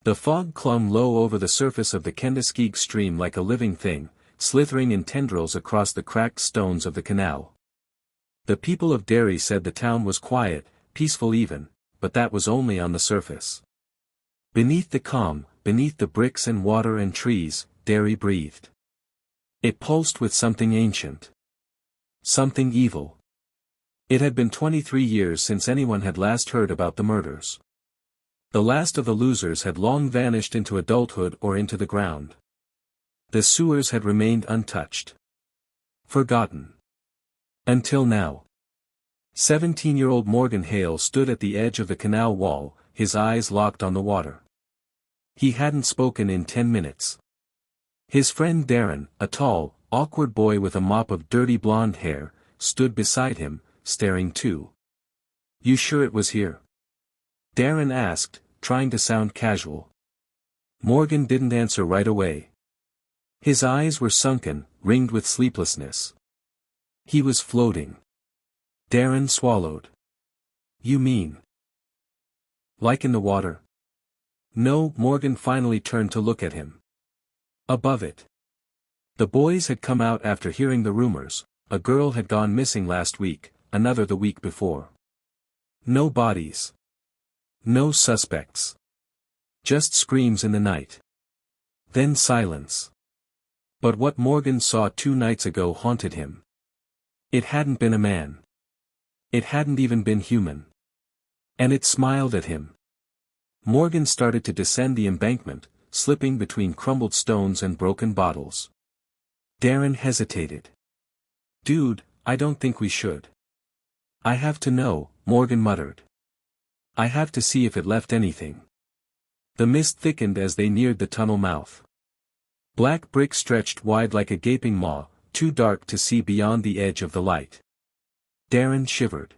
The fog clung low over the surface of the Kenduskeag stream like a living thing, slithering in tendrils across the cracked stones of the canal. The people of Derry said the town was quiet, peaceful even, but that was only on the surface. Beneath the calm, beneath the bricks and water and trees, Derry breathed. It pulsed with something ancient. Something evil. It had been 23 years since anyone had last heard about the murders. The last of the losers had long vanished into adulthood or into the ground. The sewers had remained untouched. Forgotten. Until now. 17-year-old Morgan Hale stood at the edge of the canal wall, his eyes locked on the water. He hadn't spoken in 10 minutes. His friend Darren, a tall, awkward boy with a mop of dirty blonde hair, stood beside him, staring too. "You sure it was here?" Darren asked, trying to sound casual. Morgan didn't answer right away. His eyes were sunken, ringed with sleeplessness. He was floating. Darren swallowed. "You mean? Like in the water?" "No." Morgan finally turned to look at him. Above it. The boys had come out after hearing the rumors. A girl had gone missing last week, another the week before. No bodies. No suspects. Just screams in the night. Then silence. But what Morgan saw 2 nights ago haunted him. It hadn't been a man. It hadn't even been human. And it smiled at him. Morgan started to descend the embankment, slipping between crumbled stones and broken bottles. Darren hesitated. "Dude, I don't think we should." "I have to know," Morgan muttered. "I have to see if it left anything." The mist thickened as they neared the tunnel mouth. Black brick stretched wide like a gaping maw, too dark to see beyond the edge of the light. Darren shivered.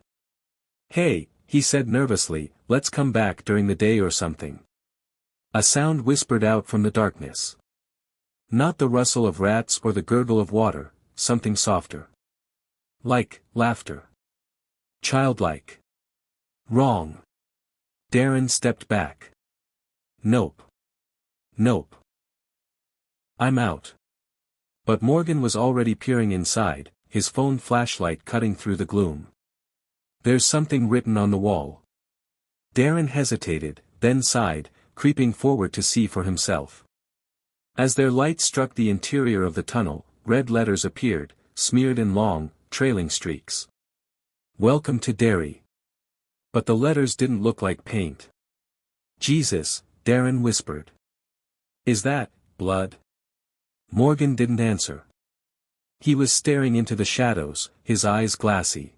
"Hey," he said nervously, "let's come back during the day or something." A sound whispered out from the darkness. Not the rustle of rats or the gurgle of water, something softer. Like laughter. Childlike. Wrong. Darren stepped back. "Nope. Nope. I'm out." But Morgan was already peering inside, his phone flashlight cutting through the gloom. "There's something written on the wall." Darren hesitated, then sighed, creeping forward to see for himself. As their light struck the interior of the tunnel, red letters appeared, smeared in long, trailing streaks. "Welcome to Derry." But the letters didn't look like paint. "Jesus," Darren whispered. "Is that blood?" Morgan didn't answer. He was staring into the shadows, his eyes glassy.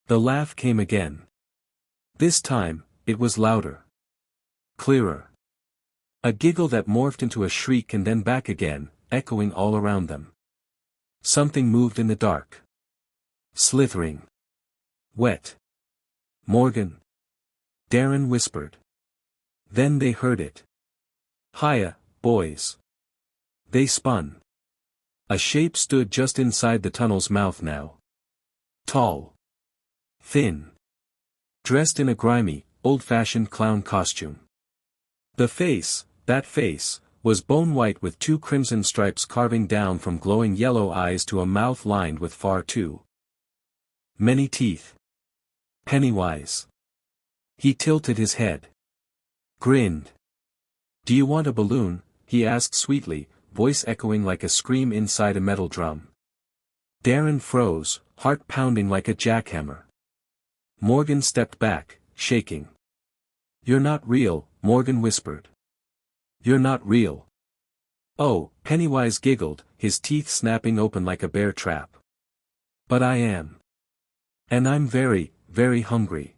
The laugh came again. This time, it was louder. Clearer. A giggle that morphed into a shriek and then back again, echoing all around them. Something moved in the dark. Slithering. Wet. "Morgan." Darren whispered. Then they heard it. "Hiya, boys." They spun. A shape stood just inside the tunnel's mouth now. Tall. Thin. Dressed in a grimy, old-fashioned clown costume. The face, that face, was bone-white with 2 crimson stripes carving down from glowing yellow eyes to a mouth lined with far too many teeth. Pennywise. He tilted his head. Grinned. "Do you want a balloon?" he asked sweetly, voice echoing like a scream inside a metal drum. Darren froze, heart pounding like a jackhammer. Morgan stepped back, shaking. "You're not real," Morgan whispered. "You're not real." "Oh," Pennywise giggled, his teeth snapping open like a bear trap. "But I am. And I'm very, very hungry."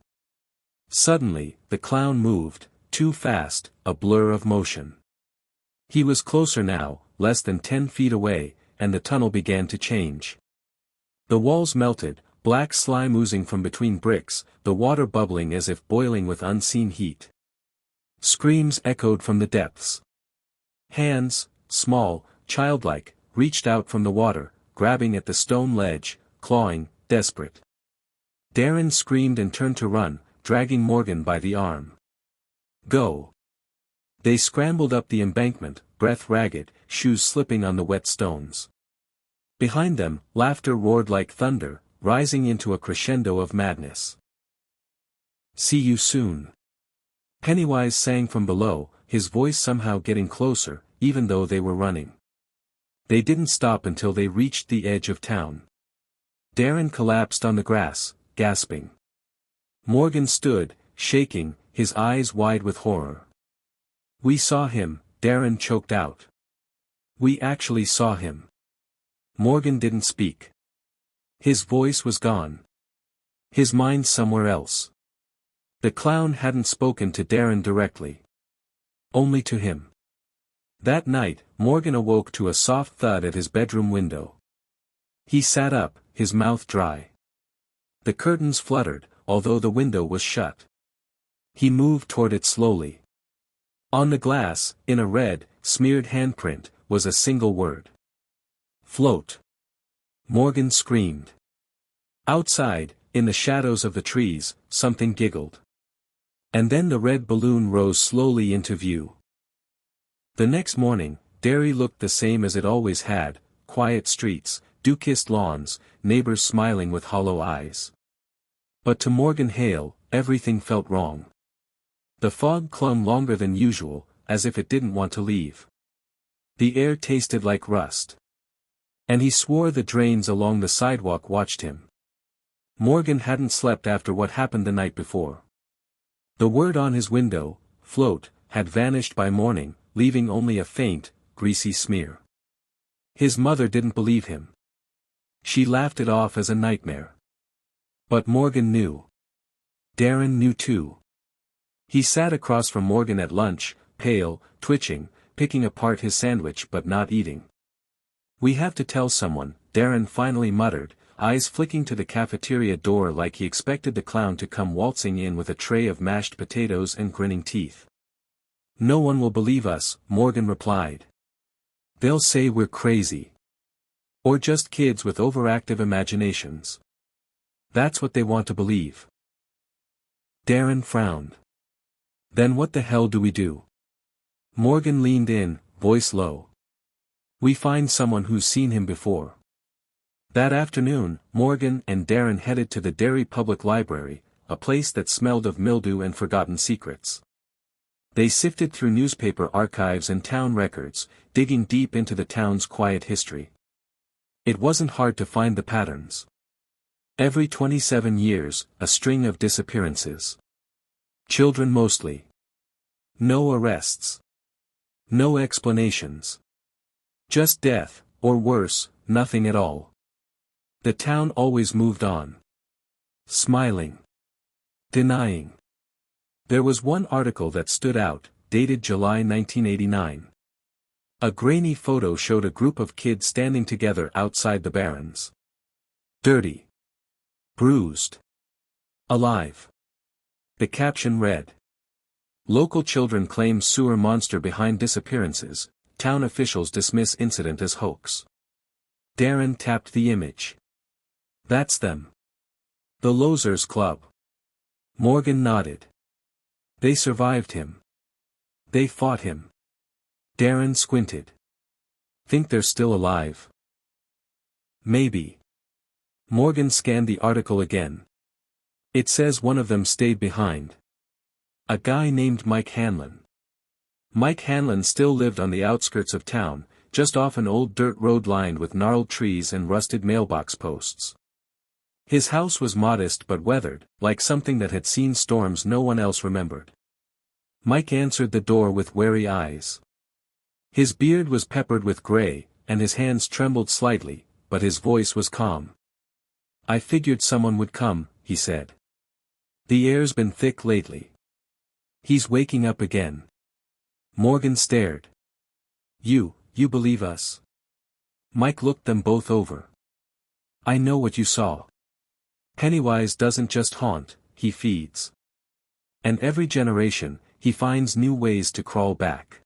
Suddenly, the clown moved, too fast, a blur of motion. He was closer now, less than 10 feet away, and the tunnel began to change. The walls melted, black slime oozing from between bricks, the water bubbling as if boiling with unseen heat. Screams echoed from the depths. Hands, small, childlike, reached out from the water, grabbing at the stone ledge, clawing, desperate. Darren screamed and turned to run, dragging Morgan by the arm. "Go. They scrambled up the embankment, breath ragged, shoes slipping on the wet stones. Behind them, laughter roared like thunder, rising into a crescendo of madness. "See you soon." Pennywise sang from below, his voice somehow getting closer, even though they were running. They didn't stop until they reached the edge of town. Darren collapsed on the grass, gasping. Morgan stood, shaking, his eyes wide with horror. "We saw him," Darren choked out. "We actually saw him." Morgan didn't speak. His voice was gone. His mind somewhere else. The clown hadn't spoken to Darren directly. Only to him. That night, Morgan awoke to a soft thud at his bedroom window. He sat up, his mouth dry. The curtains fluttered, although the window was shut. He moved toward it slowly. On the glass, in a red, smeared handprint, was a single word. "Float." Morgan screamed. Outside, in the shadows of the trees, something giggled. And then the red balloon rose slowly into view. The next morning, Derry looked the same as it always had: quiet streets, dew-kissed lawns, neighbors smiling with hollow eyes. But to Morgan Hale, everything felt wrong. The fog clung longer than usual, as if it didn't want to leave. The air tasted like rust. And he swore the drains along the sidewalk watched him. Morgan hadn't slept after what happened the night before. The word on his window, "Float," had vanished by morning, leaving only a faint, greasy smear. His mother didn't believe him. She laughed it off as a nightmare. But Morgan knew. Darren knew too. He sat across from Morgan at lunch, pale, twitching, picking apart his sandwich but not eating. "We have to tell someone," Darren finally muttered, eyes flicking to the cafeteria door like he expected the clown to come waltzing in with a tray of mashed potatoes and grinning teeth. "No one will believe us," Morgan replied. "They'll say we're crazy. Or just kids with overactive imaginations. That's what they want to believe." Darren frowned. "Then what the hell do we do?" Morgan leaned in, voice low. "We find someone who's seen him before." That afternoon, Morgan and Darren headed to the Derry Public Library, a place that smelled of mildew and forgotten secrets. They sifted through newspaper archives and town records, digging deep into the town's quiet history. It wasn't hard to find the patterns. Every 27 years, a string of disappearances. Children mostly. No arrests. No explanations. Just death, or worse, nothing at all. The town always moved on. Smiling. Denying. There was one article that stood out, dated July 1989. A grainy photo showed a group of kids standing together outside the barrens. Dirty. Bruised. Alive. The caption read: "Local children claim sewer monster behind disappearances, town officials dismiss incident as hoax." Darren tapped the image. "That's them. The Losers Club." Morgan nodded. "They survived him. They fought him." Darren squinted. "Think they're still alive?" "Maybe." Morgan scanned the article again. "It says one of them stayed behind. A guy named Mike Hanlon." Mike Hanlon still lived on the outskirts of town, just off an old dirt road lined with gnarled trees and rusted mailbox posts. His house was modest but weathered, like something that had seen storms no one else remembered. Mike answered the door with wary eyes. His beard was peppered with gray, and his hands trembled slightly, but his voice was calm. "I figured someone would come," he said. "The air's been thick lately. He's waking up again." Morgan stared. You believe us?" Mike looked them both over. "I know what you saw. Pennywise doesn't just haunt, he feeds. And every generation, he finds new ways to crawl back."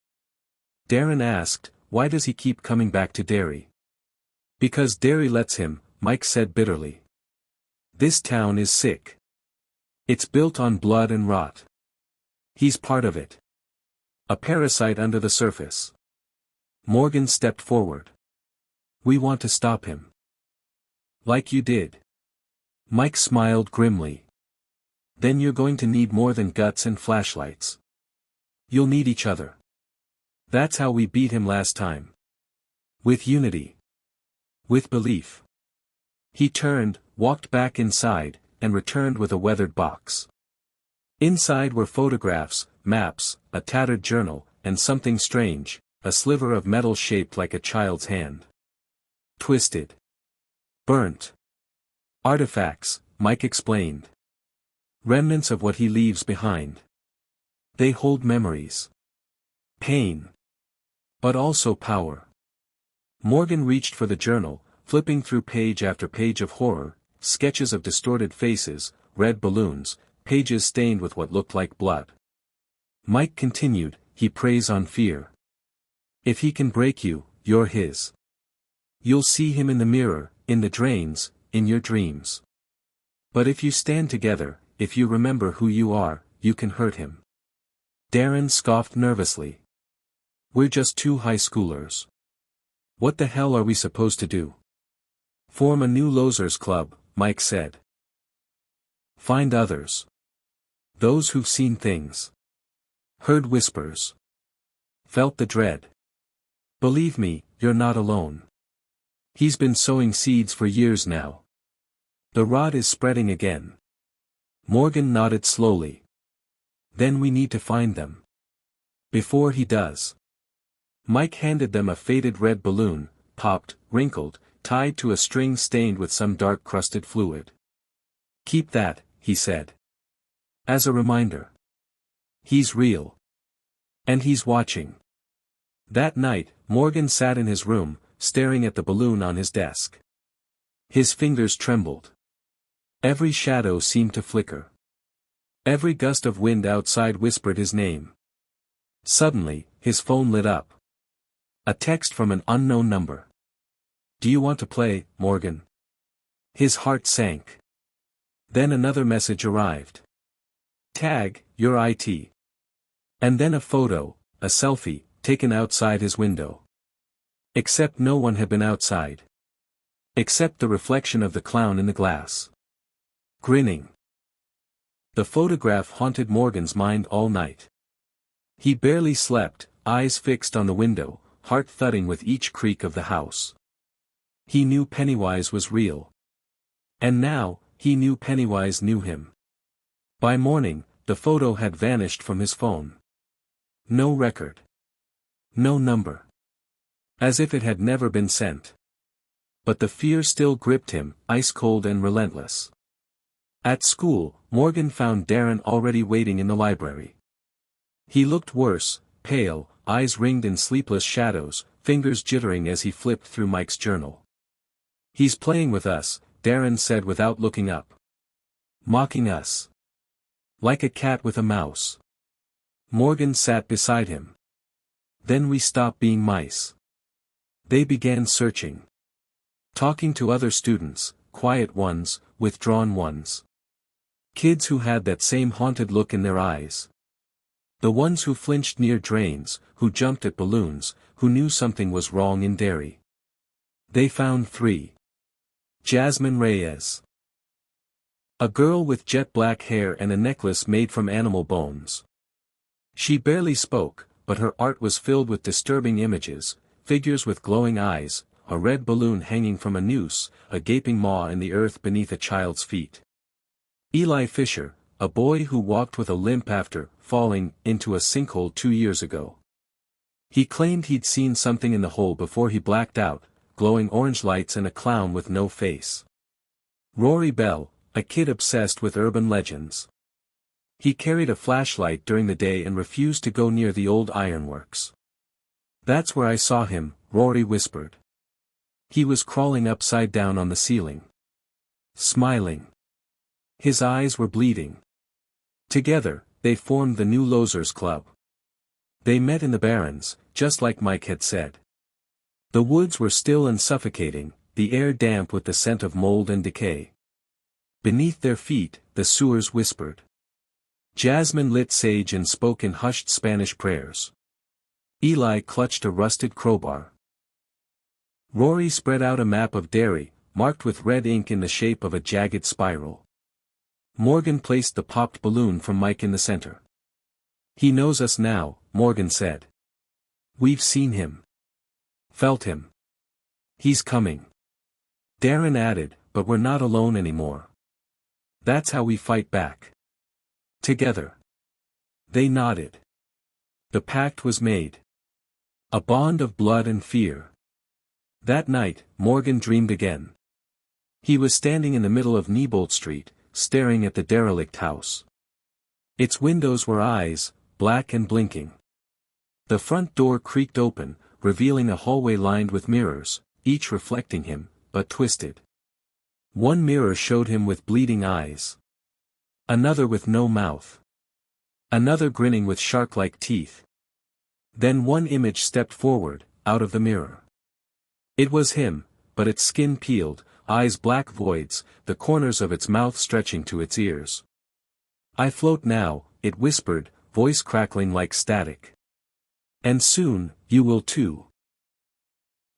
Darren asked, "Why does he keep coming back to Derry?" "Because Derry lets him," Mike said bitterly. "This town is sick. It's built on blood and rot. He's part of it. A parasite under the surface. Morgan stepped forward. We want to stop him. Like you did. Mike smiled grimly. Then you're going to need more than guts and flashlights. You'll need each other. That's how we beat him last time. With unity. With belief. He turned, walked back inside, and returned with a weathered box. Inside were photographs, maps, a tattered journal, and something strange, a sliver of metal shaped like a child's hand. Twisted. Burnt. Artifacts, Mike explained. Remnants of what he leaves behind. They hold memories. Pain. But also power. Morgan reached for the journal, flipping through page after page of horror, sketches of distorted faces, red balloons, pages stained with what looked like blood. Mike continued, he preys on fear. If he can break you, you're his. You'll see him in the mirror, in the drains, in your dreams. But if you stand together, if you remember who you are, you can hurt him. Darren scoffed nervously. We're just two high schoolers. What the hell are we supposed to do? Form a new losers club, Mike said. Find others. Those who've seen things. Heard whispers. Felt the dread. Believe me, you're not alone. He's been sowing seeds for years now. The rod is spreading again. Morgan nodded slowly. Then we need to find them. Before he does. Mike handed them a faded red balloon, popped, wrinkled, tied to a string stained with some dark crusted fluid. Keep that, he said. As a reminder. He's real. And he's watching. That night, Morgan sat in his room, staring at the balloon on his desk. His fingers trembled. Every shadow seemed to flicker. Every gust of wind outside whispered his name. Suddenly, his phone lit up. A text from an unknown number. Do you want to play, Morgan? His heart sank. Then another message arrived. Tag, your IT. And then a photo, a selfie, taken outside his window. Except no one had been outside. Except the reflection of the clown in the glass. Grinning. The photograph haunted Morgan's mind all night. He barely slept, eyes fixed on the window, heart thudding with each creak of the house. He knew Pennywise was real. And now, he knew Pennywise knew him. By morning, the photo had vanished from his phone. No record. No number. As if it had never been sent. But the fear still gripped him, ice-cold and relentless. At school, Morgan found Darren already waiting in the library. He looked worse, pale, eyes ringed in sleepless shadows, fingers jittering as he flipped through Mike's journal. He's playing with us, Darren said without looking up. Mocking us. Like a cat with a mouse. Morgan sat beside him. Then we stopped being mice. They began searching. Talking to other students, quiet ones, withdrawn ones. Kids who had that same haunted look in their eyes. The ones who flinched near drains, who jumped at balloons, who knew something was wrong in Derry. They found 3. Jasmine Reyes. A girl with jet black hair and a necklace made from animal bones. She barely spoke, but her art was filled with disturbing images, figures with glowing eyes, a red balloon hanging from a noose, a gaping maw in the earth beneath a child's feet. Eli Fisher, a boy who walked with a limp after falling into a sinkhole 2 years ago. He claimed he'd seen something in the hole before he blacked out, glowing orange lights and a clown with no face. Rory Bell, a kid obsessed with urban legends. He carried a flashlight during the day and refused to go near the old ironworks. That's where I saw him, Rory whispered. He was crawling upside down on the ceiling. Smiling. His eyes were bleeding. Together, they formed the new Losers Club. They met in the Barrens, just like Mike had said. The woods were still and suffocating, the air damp with the scent of mold and decay. Beneath their feet, the sewers whispered. Jasmine lit sage and spoke in hushed Spanish prayers. Eli clutched a rusted crowbar. Rory spread out a map of Derry, marked with red ink in the shape of a jagged spiral. Morgan placed the popped balloon from Mike in the center. "He knows us now," Morgan said. "We've seen him. Felt him. He's coming." Darren added, "But we're not alone anymore. That's how we fight back. Together." They nodded. The pact was made. A bond of blood and fear. That night, Morgan dreamed again. He was standing in the middle of Neibolt Street, staring at the derelict house. Its windows were eyes, black and blinking. The front door creaked open, revealing a hallway lined with mirrors, each reflecting him, but twisted. One mirror showed him with bleeding eyes. Another with no mouth. Another grinning with shark-like teeth. Then one image stepped forward, out of the mirror. It was him, but its skin peeled, eyes black voids, the corners of its mouth stretching to its ears. "I float now," it whispered, voice crackling like static. "And soon, you will too."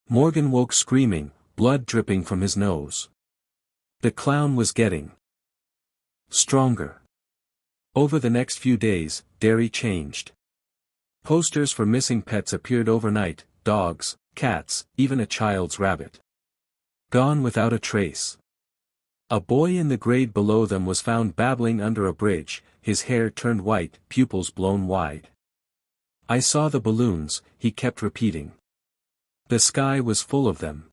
Morgan woke screaming, blood dripping from his nose. The clown was getting stronger. Over the next few days, Derry changed. Posters for missing pets appeared overnight, dogs, cats, even a child's rabbit. Gone without a trace. A boy in the grade below them was found babbling under a bridge, his hair turned white, pupils blown wide. "I saw the balloons," he kept repeating. The sky was full of them.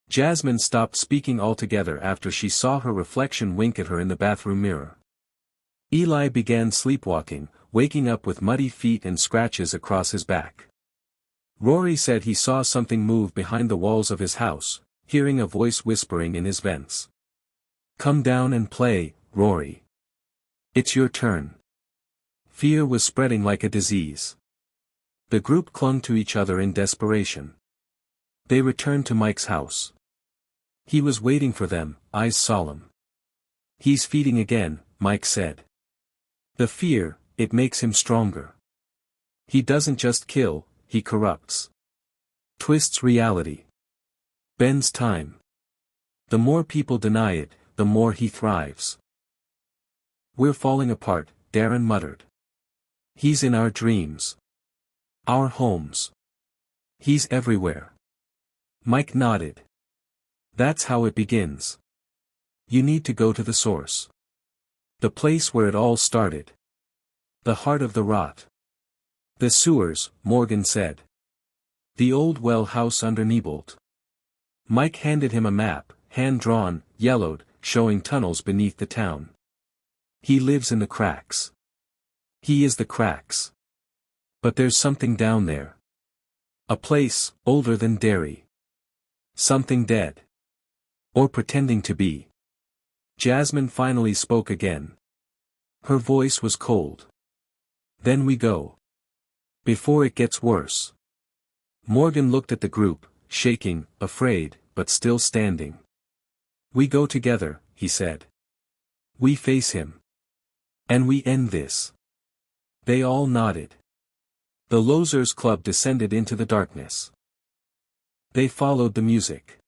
Jasmine stopped speaking altogether after she saw her reflection wink at her in the bathroom mirror. Eli began sleepwalking, waking up with muddy feet and scratches across his back. Rory said he saw something move behind the walls of his house, hearing a voice whispering in his vents. "Come down and play, Rory. It's your turn." Fear was spreading like a disease. The group clung to each other in desperation. They returned to Mike's house. He was waiting for them, eyes solemn. "He's feeding again," Mike said. "The fear, it makes him stronger. He doesn't just kill, he corrupts. Twists reality. Bends time. The more people deny it, the more he thrives." "We're falling apart," Darren muttered. "He's in our dreams. Our homes. He's everywhere." Mike nodded. "That's how it begins. You need to go to the source. The place where it all started. The heart of the rot. The sewers," Morgan said. "The old well house under Neibolt." Mike handed him a map, hand-drawn, yellowed, showing tunnels beneath the town. "He lives in the cracks. He is the cracks. But there's something down there. A place, older than Derry. Something dead. Or pretending to be." Jasmine finally spoke again. Her voice was cold. "Then we go. Before it gets worse." Morgan looked at the group, shaking, afraid, but still standing. "We go together," he said. "We face him. And we end this." They all nodded. The Losers Club descended into the darkness. They followed the music.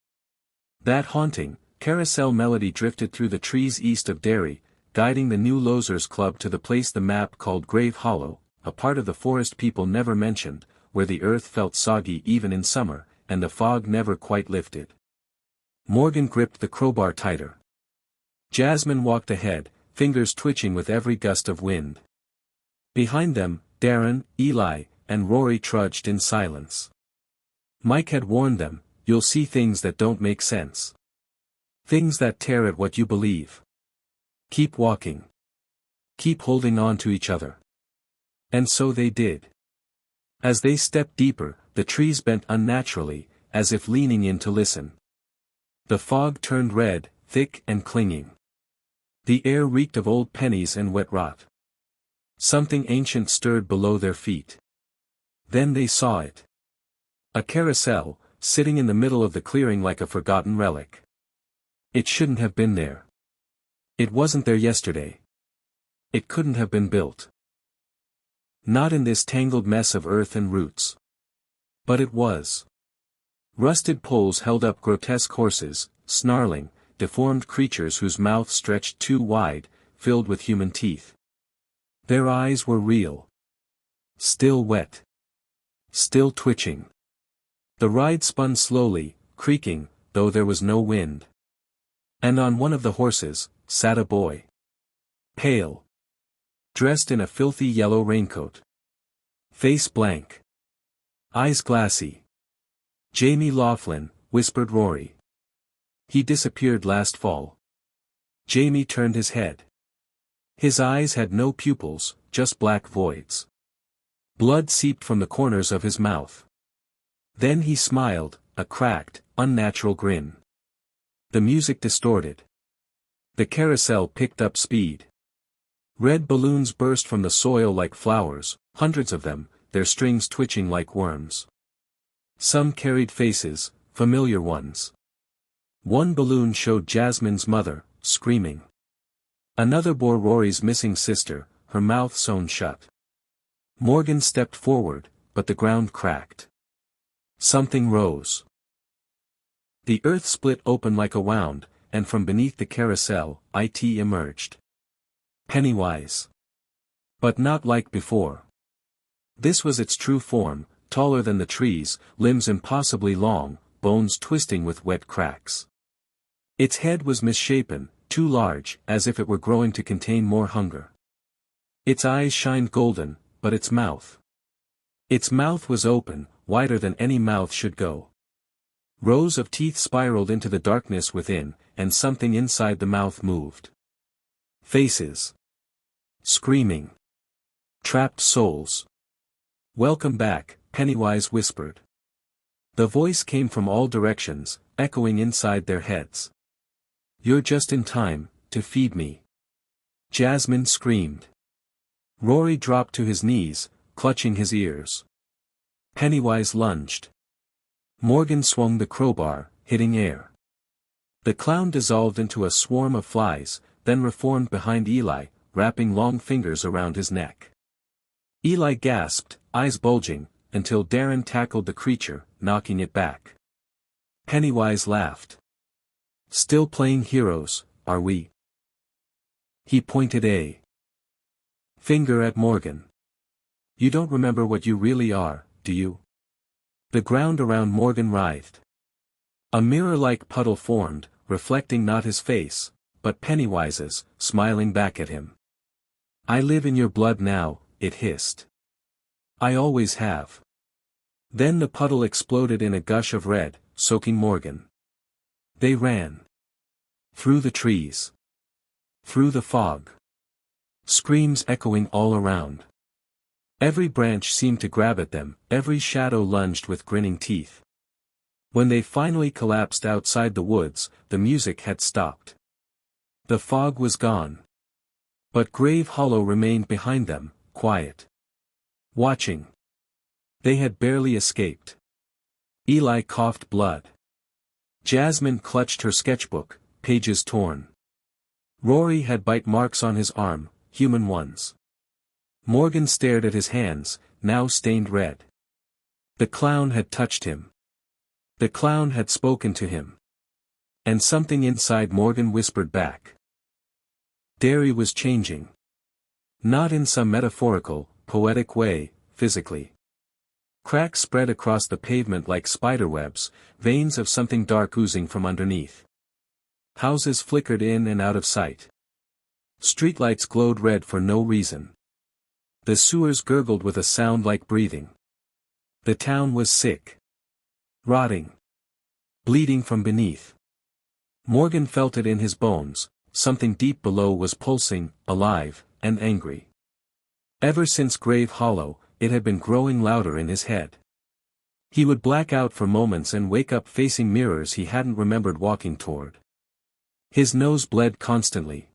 That haunting, carousel melody drifted through the trees east of Derry, guiding the new Losers Club to the place the map called Grave Hollow, a part of the forest people never mentioned, where the earth felt soggy even in summer, and the fog never quite lifted. Morgan gripped the crowbar tighter. Jasmine walked ahead, fingers twitching with every gust of wind. Behind them, Darren, Eli, and Rory trudged in silence. Mike had warned them, "You'll see things that don't make sense. Things that tear at what you believe. Keep walking. Keep holding on to each other." And so they did. As they stepped deeper, the trees bent unnaturally, as if leaning in to listen. The fog turned red, thick and clinging. The air reeked of old pennies and wet rot. Something ancient stirred below their feet. Then they saw it. A carousel, sitting in the middle of the clearing like a forgotten relic. It shouldn't have been there. It wasn't there yesterday. It couldn't have been built. Not in this tangled mess of earth and roots. But it was. Rusted poles held up grotesque horses, snarling, deformed creatures whose mouths stretched too wide, filled with human teeth. Their eyes were real. Still wet. Still twitching. The ride spun slowly, creaking, though there was no wind. And on one of the horses, sat a boy. Pale. Dressed in a filthy yellow raincoat. Face blank. Eyes glassy. "Jamie Laughlin," whispered Rory. "He disappeared last fall." Jamie turned his head. His eyes had no pupils, just black voids. Blood seeped from the corners of his mouth. Then he smiled, a cracked, unnatural grin. The music distorted. The carousel picked up speed. Red balloons burst from the soil like flowers, hundreds of them, their strings twitching like worms. Some carried faces, familiar ones. One balloon showed Jasmine's mother, screaming. Another bore Rory's missing sister, her mouth sewn shut. Morgan stepped forward, but the ground cracked. Something rose. The earth split open like a wound, and from beneath the carousel, it emerged. Pennywise. But not like before. This was its true form, taller than the trees, limbs impossibly long, bones twisting with wet cracks. Its head was misshapen, too large, as if it were growing to contain more hunger. Its eyes shined golden, but its mouth. Its mouth was open, wider than any mouth should go. Rows of teeth spiraled into the darkness within, and something inside the mouth moved. Faces. Screaming. Trapped souls. "Welcome back," Pennywise whispered. The voice came from all directions, echoing inside their heads. "You're just in time, to feed me." Jasmine screamed. Rory dropped to his knees, clutching his ears. Pennywise lunged. Morgan swung the crowbar, hitting air. The clown dissolved into a swarm of flies, then reformed behind Eli, wrapping long fingers around his neck. Eli gasped, eyes bulging, until Darren tackled the creature, knocking it back. Pennywise laughed. "Still playing heroes, are we?" He pointed a finger at Morgan. "You don't remember what you really are, do you?" The ground around Morgan writhed. A mirror-like puddle formed, reflecting not his face, but Pennywise's, smiling back at him. "I live in your blood now," it hissed. "I always have." Then the puddle exploded in a gush of red, soaking Morgan. They ran. Through the trees. Through the fog. Screams echoing all around. Every branch seemed to grab at them, every shadow lunged with grinning teeth. When they finally collapsed outside the woods, the music had stopped. The fog was gone. But Grave Hollow remained behind them, quiet. Watching. They had barely escaped. Eli coughed blood. Jasmine clutched her sketchbook, pages torn. Rory had bite marks on his arm, human ones. Morgan stared at his hands, now stained red. The clown had touched him. The clown had spoken to him. And something inside Morgan whispered back. Derry was changing. Not in some metaphorical, poetic way, physically. Cracks spread across the pavement like spiderwebs, veins of something dark oozing from underneath. Houses flickered in and out of sight. Streetlights glowed red for no reason. The sewers gurgled with a sound like breathing. The town was sick. Rotting. Bleeding from beneath. Morgan felt it in his bones, something deep below was pulsing, alive, and angry. Ever since Grave Hollow, it had been growing louder in his head. He would black out for moments and wake up facing mirrors he hadn't remembered walking toward. His nose bled constantly.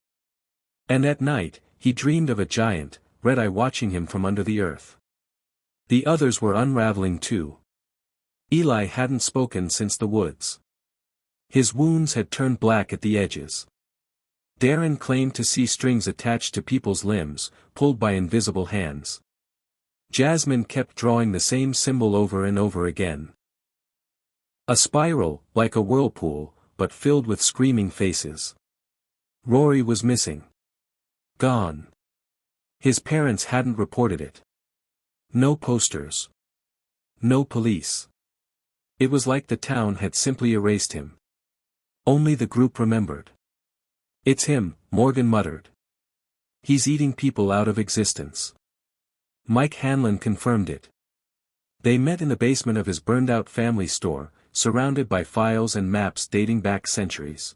And at night, he dreamed of a giant, red-eye watching him from under the earth. The others were unraveling too. Eli hadn't spoken since the woods. His wounds had turned black at the edges. Darren claimed to see strings attached to people's limbs, pulled by invisible hands. Jasmine kept drawing the same symbol over and over again. A spiral, like a whirlpool, but filled with screaming faces. Rory was missing. Gone. His parents hadn't reported it. No posters. No police. It was like the town had simply erased him. Only the group remembered. "It's him," Morgan muttered. "He's eating people out of existence." Mike Hanlon confirmed it. They met in the basement of his burned-out family store, surrounded by files and maps dating back centuries.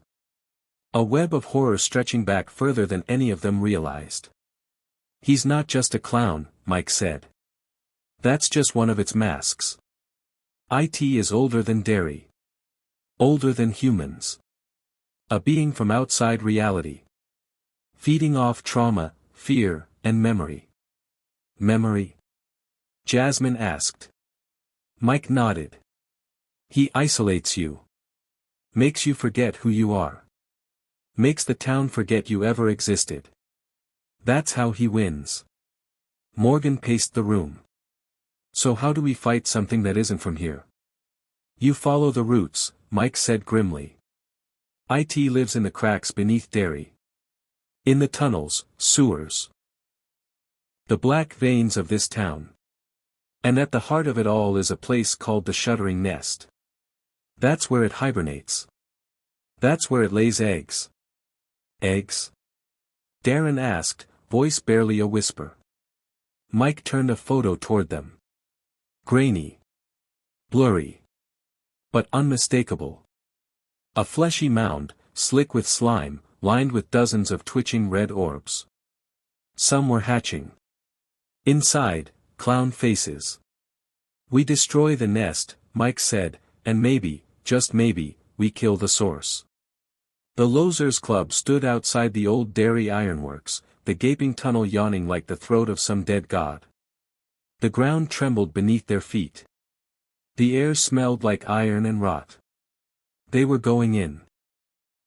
A web of horror stretching back further than any of them realized. "He's not just a clown," Mike said. "That's just one of its masks. It is older than Derry. Older than humans. A being from outside reality. Feeding off trauma, fear, and memory." "Memory?" Jasmine asked. Mike nodded. "He isolates you. Makes you forget who you are. Makes the town forget you ever existed. That's how he wins." Morgan paced the room. "So how do we fight something that isn't from here?" "You follow the roots," Mike said grimly. "It lives in the cracks beneath Derry. In the tunnels, sewers. The black veins of this town. And at the heart of it all is a place called the Shuddering Nest. That's where it hibernates. That's where it lays eggs." "Eggs?" Darren asked, voice barely a whisper. Mike turned a photo toward them. Grainy. Blurry. But unmistakable. A fleshy mound, slick with slime, lined with dozens of twitching red orbs. Some were hatching. Inside, clown faces. "We destroy the nest," Mike said, "and maybe, just maybe, we kill the source." The Losers Club stood outside the old Derry ironworks, the gaping tunnel yawning like the throat of some dead god. The ground trembled beneath their feet. The air smelled like iron and rot. They were going in.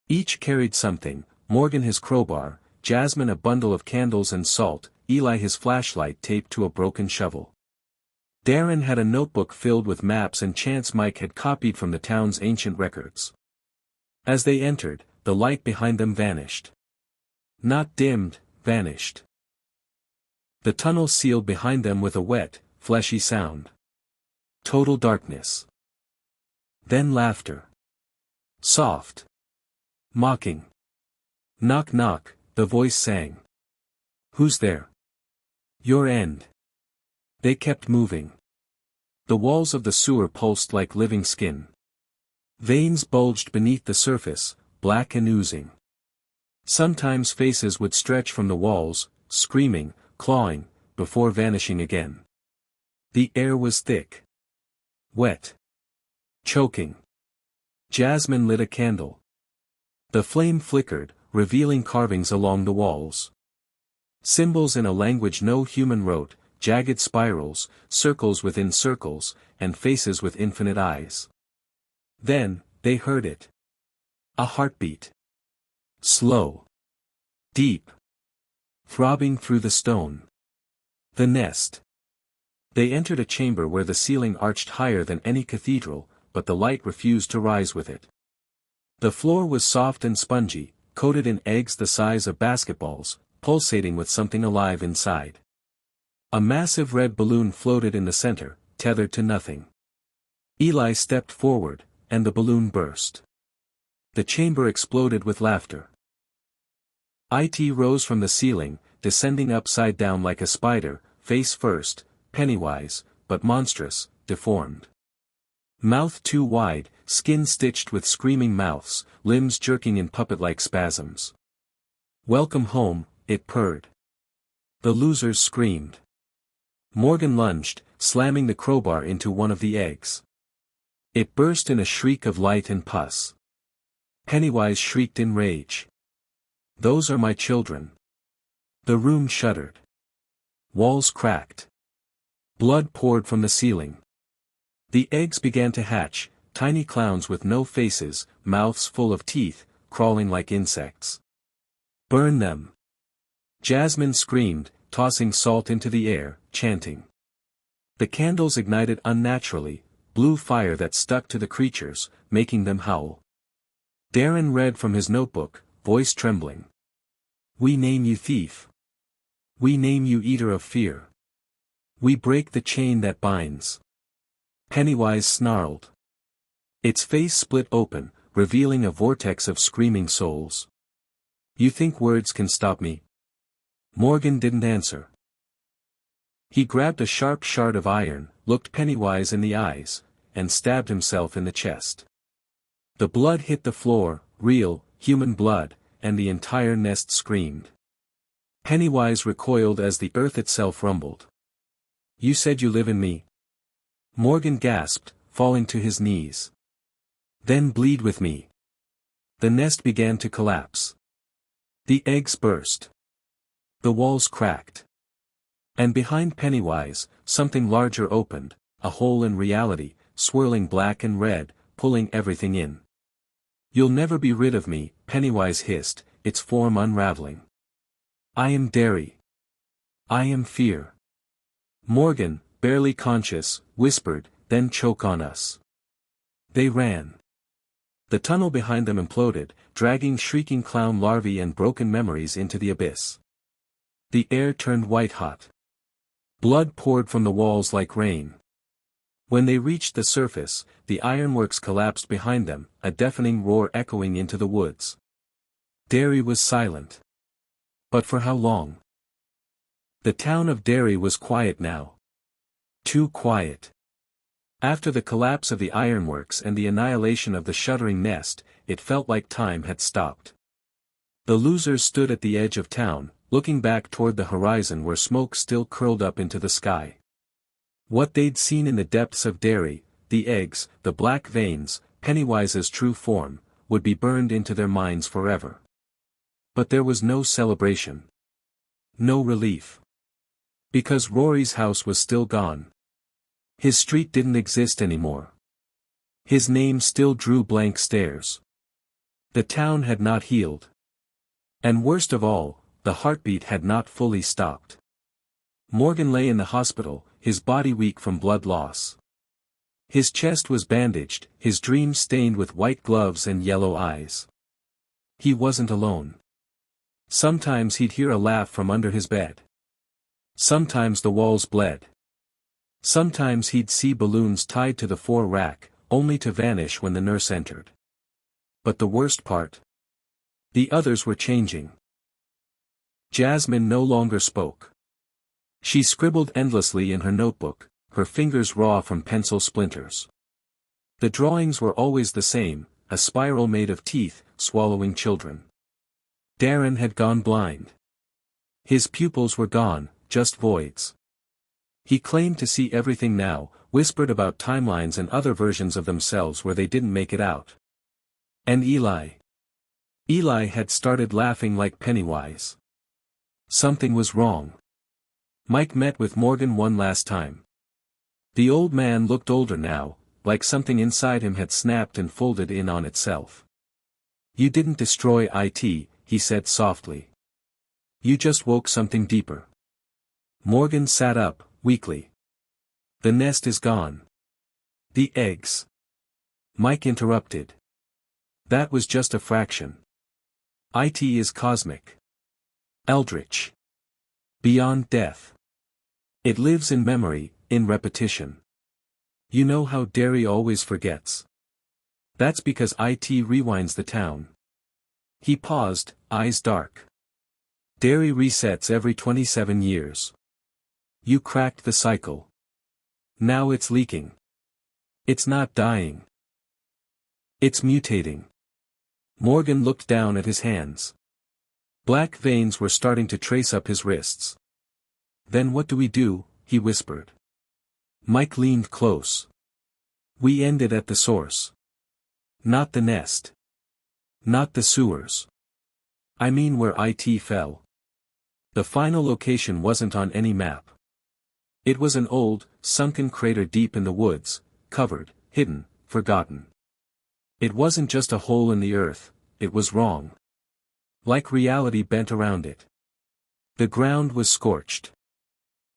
Each carried something, Morgan his crowbar, Jasmine a bundle of candles and salt, Eli his flashlight taped to a broken shovel. Darren had a notebook filled with maps and chants Mike had copied from the town's ancient records. As they entered, the light behind them vanished. Not dimmed, vanished. The tunnel sealed behind them with a wet, fleshy sound. Total darkness. Then laughter. Soft. Mocking. "Knock knock," the voice sang. "Who's there?" "Your end." They kept moving. The walls of the sewer pulsed like living skin. Veins bulged beneath the surface, black and oozing. Sometimes faces would stretch from the walls, screaming, clawing, before vanishing again. The air was thick. Wet. Choking. Jasmine lit a candle. The flame flickered, revealing carvings along the walls. Symbols in a language no human wrote, jagged spirals, circles within circles, and faces with infinite eyes. Then, they heard it. A heartbeat. Slow. Deep. Throbbing through the stone. The nest. They entered a chamber where the ceiling arched higher than any cathedral, but the light refused to rise with it. The floor was soft and spongy, coated in eggs the size of basketballs, pulsating with something alive inside. A massive red balloon floated in the center, tethered to nothing. Eli stepped forward, and the balloon burst. The chamber exploded with laughter. It rose from the ceiling, descending upside down like a spider, face first, Pennywise, but monstrous, deformed. Mouth too wide, skin stitched with screaming mouths, limbs jerking in puppet-like spasms. "Welcome home," it purred. The losers screamed. Morgan lunged, slamming the crowbar into one of the eggs. It burst in a shriek of light and pus. Pennywise shrieked in rage. "Those are my children." The room shuddered. Walls cracked. Blood poured from the ceiling. The eggs began to hatch, tiny clowns with no faces, mouths full of teeth, crawling like insects. "Burn them!" Jasmine screamed, tossing salt into the air, chanting. The candles ignited unnaturally, blue fire that stuck to the creatures, making them howl. Darren read from his notebook, voice trembling. We name you thief. We name you eater of fear. We break the chain that binds. Pennywise snarled. Its face split open, revealing a vortex of screaming souls. You think words can stop me? Morgan didn't answer. He grabbed a sharp shard of iron, looked Pennywise in the eyes, and stabbed himself in the chest. The blood hit the floor, real, human blood, and the entire nest screamed. Pennywise recoiled as the earth itself rumbled. You said you live in me? Morgan gasped, falling to his knees. Then bleed with me. The nest began to collapse. The eggs burst. The walls cracked. And behind Pennywise, something larger opened, a hole in reality, swirling black and red, pulling everything in. You'll never be rid of me, Pennywise hissed, its form unraveling. I am Derry. I am fear. Morgan, barely conscious, whispered, then choke on us. They ran. The tunnel behind them imploded, dragging shrieking clown larvae and broken memories into the abyss. The air turned white-hot. Blood poured from the walls like rain. When they reached the surface, the ironworks collapsed behind them, a deafening roar echoing into the woods. Derry was silent. But for how long? The town of Derry was quiet now. Too quiet. After the collapse of the ironworks and the annihilation of the shuddering nest, it felt like time had stopped. The losers stood at the edge of town, looking back toward the horizon where smoke still curled up into the sky. What they'd seen in the depths of Derry, the eggs, the black veins, Pennywise's true form, would be burned into their minds forever. But there was no celebration. No relief. Because Rory's house was still gone. His street didn't exist anymore. His name still drew blank stares. The town had not healed. And worst of all, the heartbeat had not fully stopped. Morgan lay in the hospital, his body weak from blood loss. His chest was bandaged, his dreams stained with white gloves and yellow eyes. He wasn't alone. Sometimes he'd hear a laugh from under his bed. Sometimes the walls bled. Sometimes he'd see balloons tied to the floor rack, only to vanish when the nurse entered. But the worst part? The others were changing. Jasmine no longer spoke. She scribbled endlessly in her notebook, her fingers raw from pencil splinters. The drawings were always the same, a spiral made of teeth, swallowing children. Darren had gone blind. His pupils were gone, just voids. He claimed to see everything now, whispered about timelines and other versions of themselves where they didn't make it out. And Eli. Eli had started laughing like Pennywise. Something was wrong. Mike met with Morgan one last time. The old man looked older now, like something inside him had snapped and folded in on itself. You didn't destroy it, he said softly. You just woke something deeper. Morgan sat up, weakly. The nest is gone. The eggs. Mike interrupted. That was just a fraction. It is cosmic. Eldritch. Beyond death. It lives in memory, in repetition. You know how Derry always forgets. That's because it rewinds the town. He paused, eyes dark. Derry resets every 27 years. You cracked the cycle. Now it's leaking. It's not dying. It's mutating. Morgan looked down at his hands. Black veins were starting to trace up his wrists. Then what do we do? He whispered. Mike leaned close. We end it at the source. Not the nest. Not the sewers. I mean where it fell. The final location wasn't on any map. It was an old, sunken crater deep in the woods, covered, hidden, forgotten. It wasn't just a hole in the earth, it was wrong. Like reality bent around it. The ground was scorched.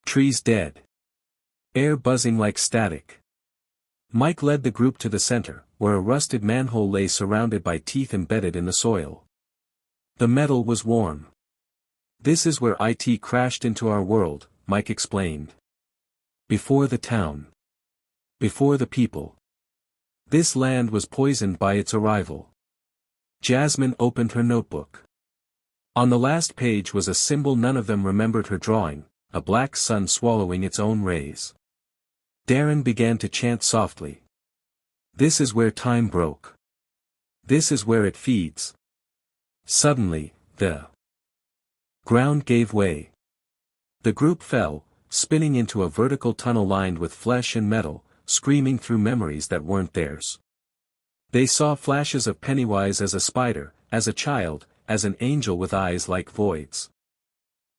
Trees dead. Air buzzing like static. Mike led the group to the center, where a rusted manhole lay surrounded by teeth embedded in the soil. The metal was warm. "This is where it crashed into our world," Mike explained. "Before the town. Before the people. This land was poisoned by its arrival." Jasmine opened her notebook. On the last page was a symbol none of them remembered her drawing, a black sun swallowing its own rays. Darren began to chant softly. "This is where time broke. This is where it feeds." Suddenly, the ground gave way. The group fell, spinning into a vertical tunnel lined with flesh and metal, screaming through memories that weren't theirs. They saw flashes of Pennywise as a spider, as a child, as an angel with eyes like voids.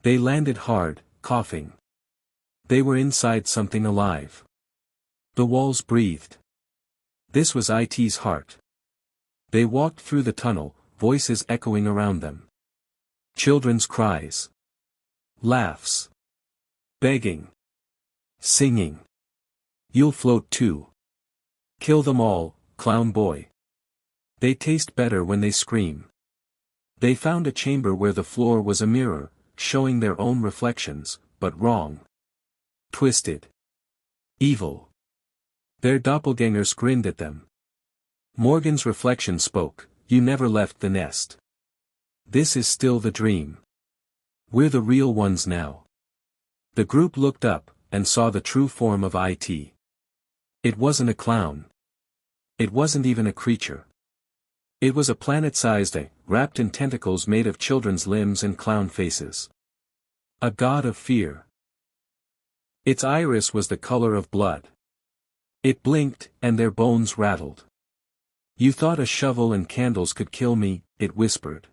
They landed hard, coughing. They were inside something alive. The walls breathed. This was IT's heart. They walked through the tunnel, voices echoing around them. Children's cries. Laughs. Begging. Singing. "You'll float too. Kill them all, clown boy. They taste better when they scream." They found a chamber where the floor was a mirror, showing their own reflections, but wrong. Twisted. Evil. Their doppelgangers grinned at them. Morgan's reflection spoke, "You never left the nest. This is still the dream. We're the real ones now." The group looked up, and saw the true form of IT. It wasn't a clown. It wasn't even a creature. It was a planet-sized egg, wrapped in tentacles made of children's limbs and clown faces. A god of fear. Its iris was the color of blood. It blinked, and their bones rattled. "You thought a shovel and candles could kill me," it whispered.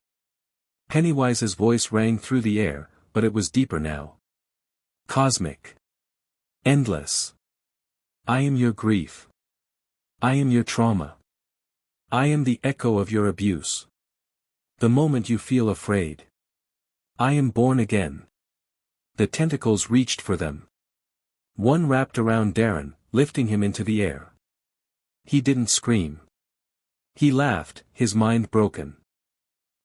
Pennywise's voice rang through the air, but it was deeper now. Cosmic. Endless. "I am your grief. I am your trauma. I am the echo of your abuse. The moment you feel afraid. I am born again." The tentacles reached for them. One wrapped around Darren, lifting him into the air. He didn't scream. He laughed, his mind broken.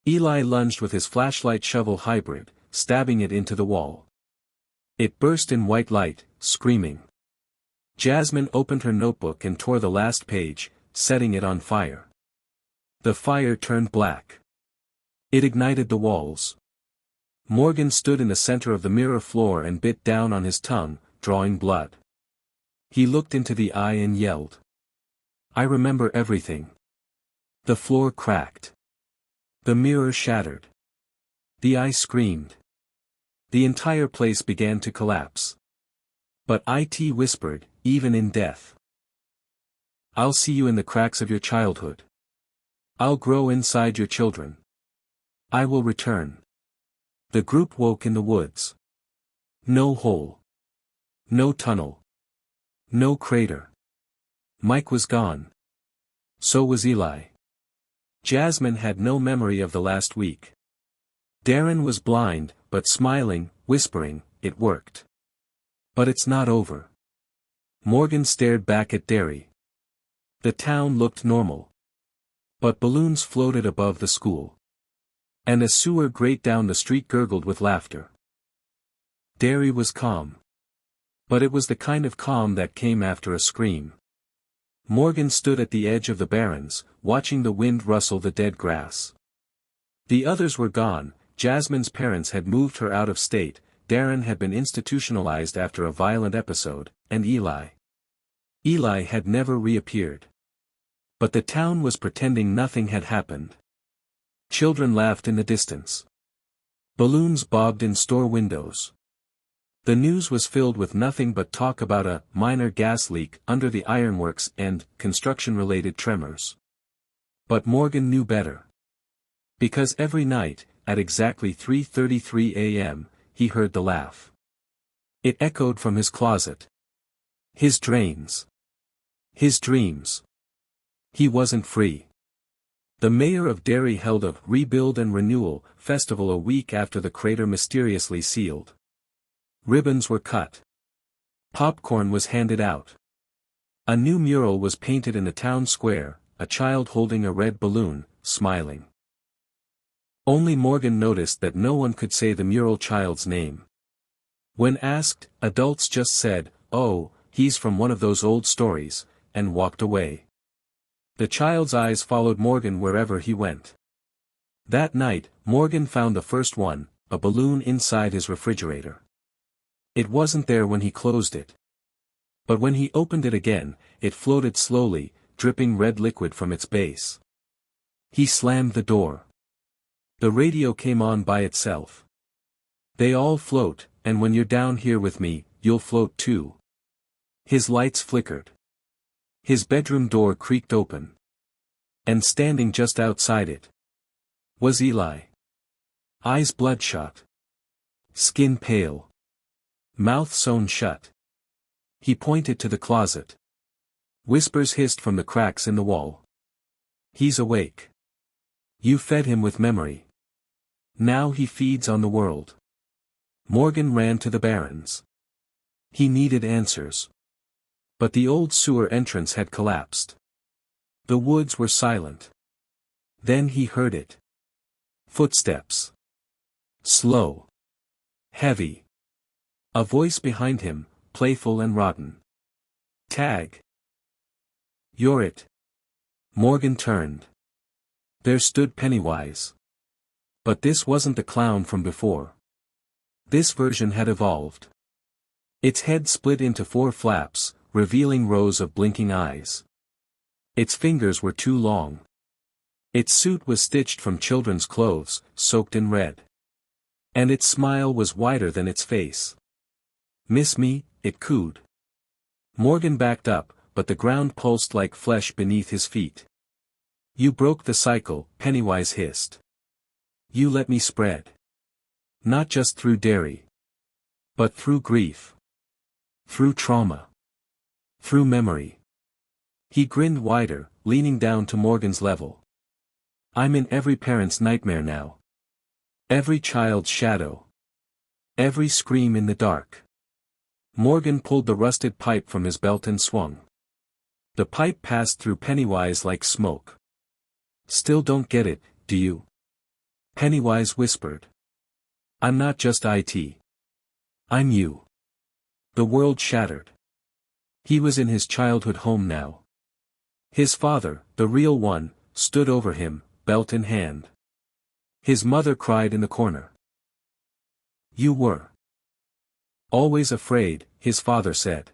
Eli lunged with his flashlight shovel hybrid, stabbing it into the wall. It burst in white light, screaming. Jasmine opened her notebook and tore the last page, setting it on fire. The fire turned black. It ignited the walls. Morgan stood in the center of the mirror floor and bit down on his tongue, drawing blood. He looked into the eye and yelled. "I remember everything." The floor cracked. The mirror shattered. The eye screamed. The entire place began to collapse. But IT whispered, "Even in death. I'll see you in the cracks of your childhood. I'll grow inside your children. I will return." The group woke in the woods. No hole. No tunnel. No crater. Mike was gone. So was Eli. Jasmine had no memory of the last week. Darren was blind, but smiling, whispering, "It worked. But it's not over." Morgan stared back at Derry. The town looked normal. But balloons floated above the school. And a sewer grate down the street gurgled with laughter. Derry was calm. But it was the kind of calm that came after a scream. Morgan stood at the edge of the barrens, watching the wind rustle the dead grass. The others were gone. Jasmine's parents had moved her out of state, Darren had been institutionalized after a violent episode, and Eli had never reappeared. But the town was pretending nothing had happened. Children laughed in the distance. Balloons bobbed in store windows. The news was filled with nothing but talk about a minor gas leak under the ironworks and construction-related tremors. But Morgan knew better. Because every night, at exactly 3:33 a.m., he heard the laugh. It echoed from his closet. His drains. His dreams. He wasn't free. The mayor of Derry held a Rebuild and Renewal festival a week after the crater mysteriously sealed. Ribbons were cut. Popcorn was handed out. A new mural was painted in the town square, a child holding a red balloon, smiling. Only Morgan noticed that no one could say the mural child's name. When asked, adults just said, "Oh, he's from one of those old stories," and walked away. The child's eyes followed Morgan wherever he went. That night, Morgan found the first one, a balloon inside his refrigerator. It wasn't there when he closed it. But when he opened it again, it floated slowly, dripping red liquid from its base. He slammed the door. The radio came on by itself. "They all float, and when you're down here with me, you'll float too." His lights flickered. His bedroom door creaked open. And standing just outside it was Eli. Eyes bloodshot. Skin pale. Mouth sewn shut. He pointed to the closet. Whispers hissed from the cracks in the wall. "He's awake. You fed him with memory. Now he feeds on the world." Morgan ran to the barrens. He needed answers. But the old sewer entrance had collapsed. The woods were silent. Then he heard it. Footsteps. Slow. Heavy. A voice behind him, playful and rotten. "Tag. You're it." Morgan turned. There stood Pennywise. But this wasn't the clown from before. This version had evolved. Its head split into 4 flaps, revealing rows of blinking eyes. Its fingers were too long. Its suit was stitched from children's clothes, soaked in red. And its smile was wider than its face. "Miss me?" it cooed. Morgan backed up, but the ground pulsed like flesh beneath his feet. "You broke the cycle," Pennywise hissed. "You let me spread. Not just through Derry. But through grief. Through trauma. Through memory." He grinned wider, leaning down to Morgan's level. "I'm in every parent's nightmare now. Every child's shadow. Every scream in the dark." Morgan pulled the rusted pipe from his belt and swung. The pipe passed through Pennywise like smoke. "Still don't get it, do you?" Pennywise whispered. "I'm not just IT. I'm you." The world shattered. He was in his childhood home now. His father, the real one, stood over him, belt in hand. His mother cried in the corner. "You were always afraid," his father said.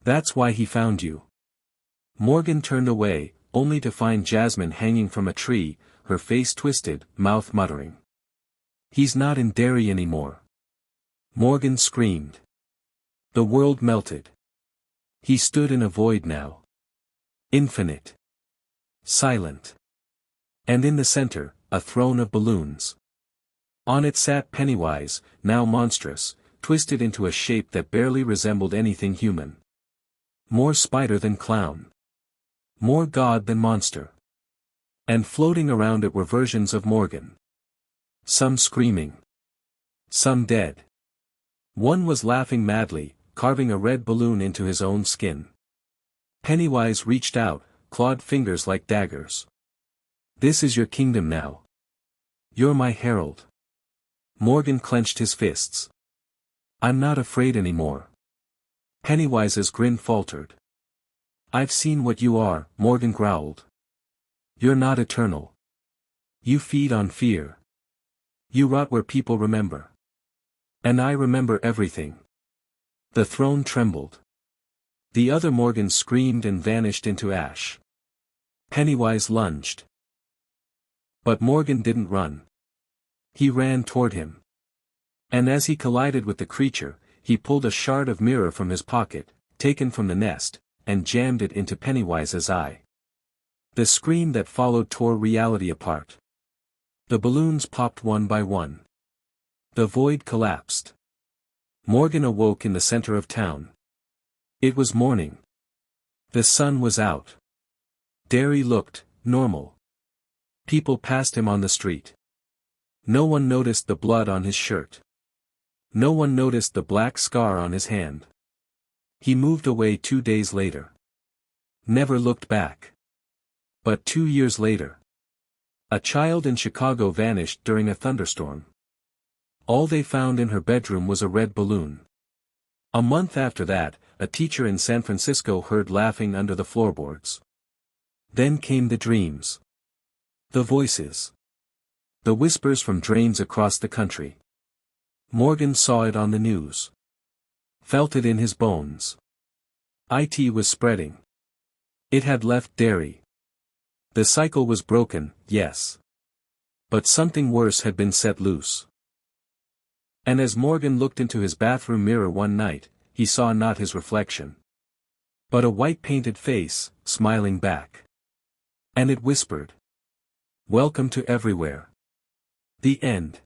"That's why he found you." Morgan turned away, only to find Jasmine hanging from a tree, her face twisted, mouth muttering. "He's not in Derry anymore." Morgan screamed. The world melted. He stood in a void now. Infinite. Silent. And in the center, a throne of balloons. On it sat Pennywise, now monstrous, twisted into a shape that barely resembled anything human. More spider than clown. More god than monster. And floating around it were versions of Morgan. Some screaming. Some dead. One was laughing madly, carving a red balloon into his own skin. Pennywise reached out, clawed fingers like daggers. "This is your kingdom now. You're my herald." Morgan clenched his fists. "I'm not afraid anymore." Pennywise's grin faltered. "I've seen what you are," Morgan growled. "You're not eternal. You feed on fear. You rot where people remember. And I remember everything." The throne trembled. The other Morgan screamed and vanished into ash. Pennywise lunged. But Morgan didn't run. He ran toward him. And as he collided with the creature, he pulled a shard of mirror from his pocket, taken from the nest, and jammed it into Pennywise's eye. The scream that followed tore reality apart. The balloons popped one by one. The void collapsed. Morgan awoke in the center of town. It was morning. The sun was out. Derry looked normal. People passed him on the street. No one noticed the blood on his shirt. No one noticed the black scar on his hand. He moved away 2 days later. Never looked back. But 2 years later, a child in Chicago vanished during a thunderstorm. All they found in her bedroom was a red balloon. A month after that, a teacher in San Francisco heard laughing under the floorboards. Then came the dreams. The voices. The whispers from drains across the country. Morgan saw it on the news. Felt it in his bones. It was spreading. It had left Derry. The cycle was broken, yes. But something worse had been set loose. And as Morgan looked into his bathroom mirror one night, he saw not his reflection, but a white-painted face, smiling back. And it whispered, "Welcome to everywhere." The end.